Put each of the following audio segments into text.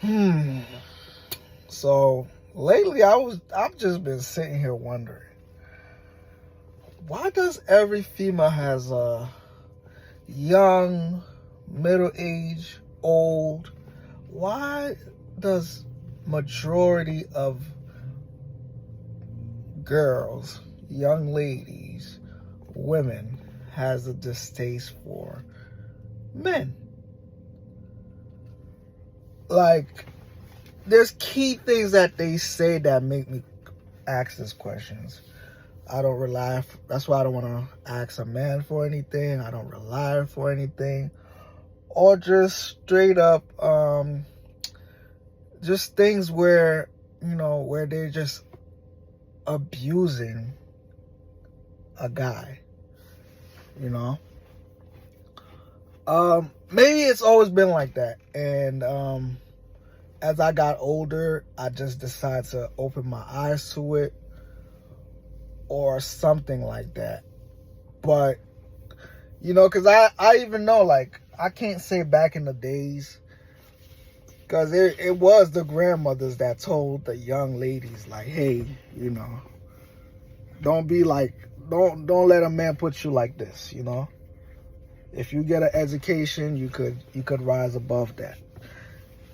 Hmm. So lately, I've just been sitting here wondering, why does every female has a young, middle age, old? Why does majority of girls, young ladies, women has a distaste for men? Like, there's key things that they say that make me ask these questions. I don't rely. That's why I don't want to ask a man for anything. I don't rely for anything, or just straight up, just things where where they're just abusing a guy. You know, maybe it's always been like that, and as I got older, I just decided to open my eyes to it, or something like that. But because I even know, like, I can't say back in the days, because it was the grandmothers that told the young ladies, like, hey, don't be like, don't let a man put you like this. If you get an education, you could rise above that.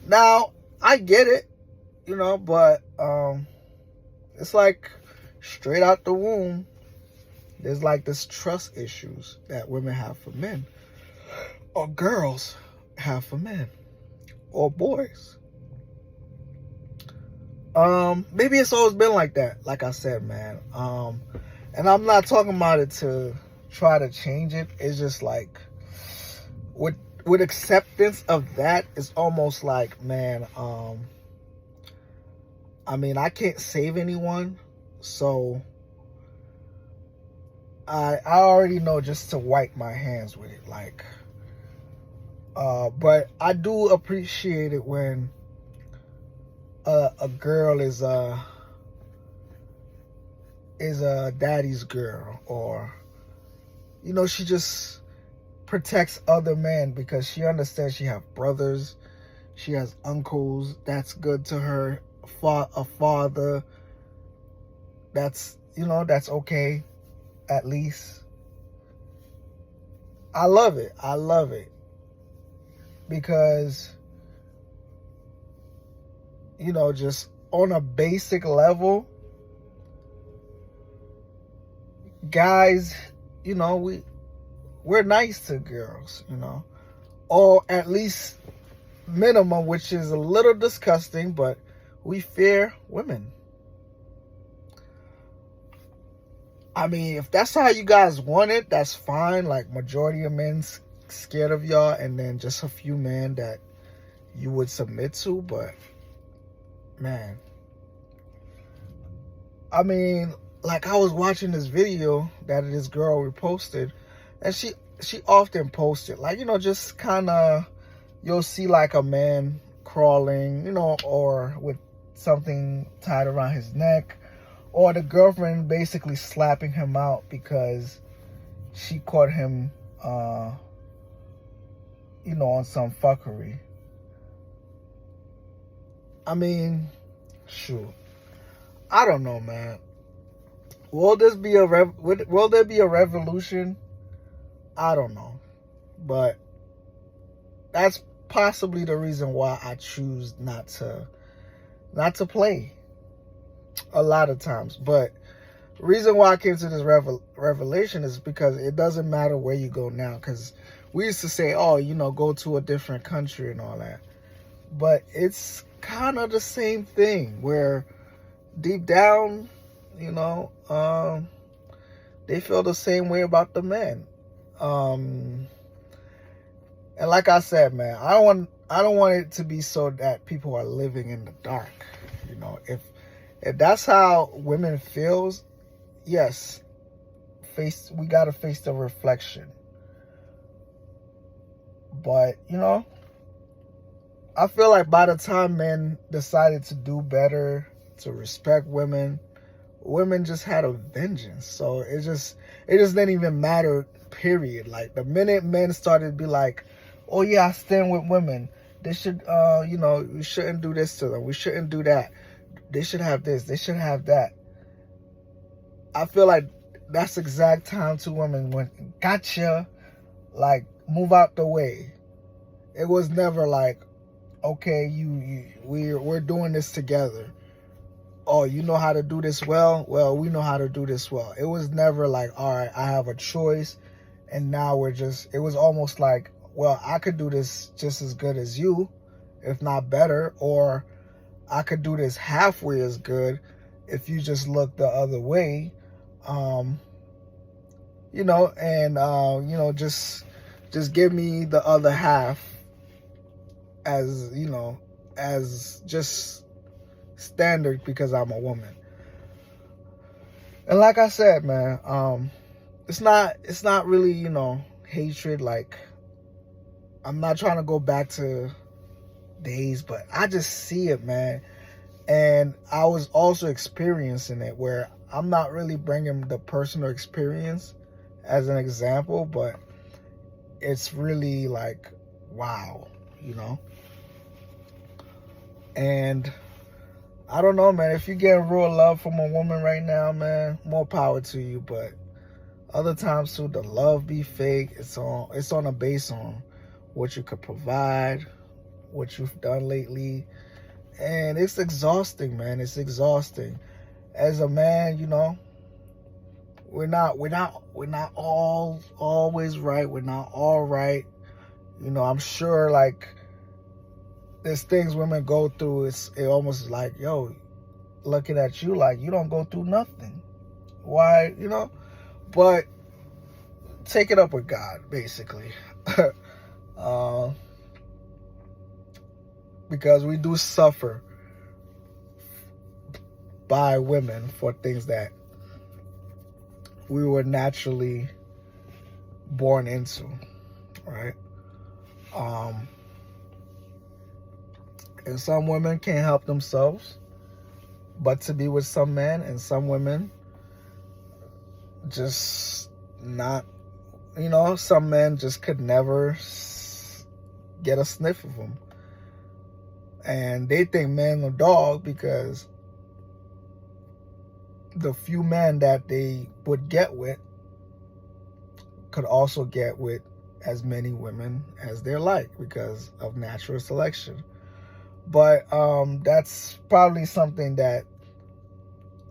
Now I get it, but it's like straight out the womb, there's like this trust issues that women have for men, or girls have for men, or boys. Maybe it's always been like that, like I said, man. And I'm not talking about it to try to change it. It's just like, with acceptance of that, it's almost like, man, I mean, I can't save anyone, so I already know just to wipe my hands with it, like. But I do appreciate it when a girl is a daddy's girl, or she just protects other men because she understands she have brothers, she has uncles. That's good to her. A father. That's okay. At least I love it. Because just on a basic level, guys, we're nice to girls, or at least minimum, which is a little disgusting, but we fear women. I mean, if that's how you guys want it, that's fine. Like, majority of men scared of y'all, and then just a few men that you would submit to. But man, I mean, like, I was watching this video that this girl reposted, and she often posted, like, just kind of, you'll see like a man crawling, or with something tied around his neck, or the girlfriend basically slapping him out because she caught him on some fuckery. I mean, shoot, I don't know, man. Will there be a revolution? I don't know, but that's possibly the reason why I choose not to play a lot of times. But the reason why I came to this revelation is because it doesn't matter where you go now. Because we used to say, oh, go to a different country and all that. But it's kind of the same thing, where deep down, they feel the same way about the men. And like I said, man, I don't want it to be so that people are living in the dark. If that's how women feels, yes, we gotta face the reflection. But I feel like by the time men decided to do better, to respect women just had a vengeance. So it just didn't even matter, period. Like, the minute men started to be like, oh yeah, I stand with women, They should, we shouldn't do this to them. We shouldn't do that. They should have this. They should have that. I feel like that's exact time two women went, gotcha, like, move out the way. It was never like, okay, we're doing this together. Oh, you know how to do this well? Well, we know how to do this well. It was never like, all right, I have a choice, and now it was almost like, well, I could do this just as good as you, if not better, or I could do this halfway as good if you just look the other way. Just give me the other half as, as just standard because I'm a woman. And like I said, man, it's not really, hatred. Like, I'm not trying to go back to days, but I just see it, man. And I was also experiencing it, where I'm not really bringing the personal experience as an example, but it's really like, wow, And I don't know, man. If you're getting real love from a woman right now, man, more power to you. But other times too, the love be fake. It's on a base on what you could provide, what you've done lately. And it's exhausting, man. It's exhausting. As a man, we're not all always right. We're not all right. I'm sure, like, there's things women go through. It almost like, yo, looking at you like you don't go through nothing. Why, But take it up with God, basically. Because we do suffer by women for things that we were naturally born into, right? And some women can't help themselves but to be with some men, and some women just not, some men just could never get a sniff of them. And they think men are dog because the few men that they would get with could also get with as many women as they're like because of natural selection. But that's probably something that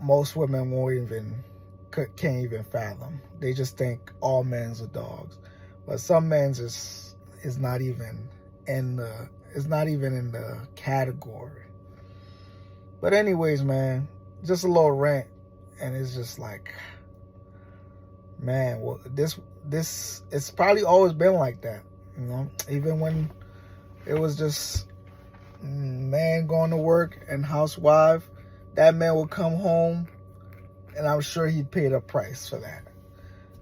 most women can't even fathom. They just think all men's are dogs, but some men's is not even in the category. But anyways, man, just a little rant, and it's just like, man, well, this it's probably always been like that, even when it was just man going to work and housewife, that man would come home and I'm sure he paid a price for that.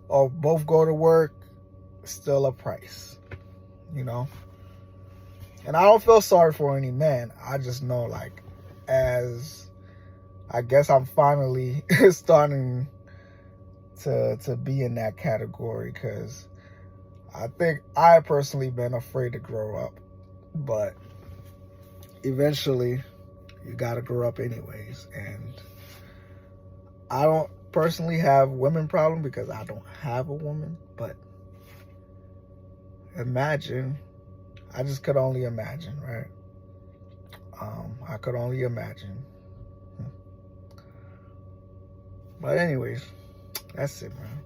Or both go to work, still a price, And I don't feel sorry for any man. I just know, like, as I guess I'm finally starting to be in that category, because I think I personally been afraid to grow up, but eventually you got to grow up anyways. And I don't personally have women problem because I don't have a woman, but imagine, I just could only imagine, right? I could only imagine. But anyways, that's it, man.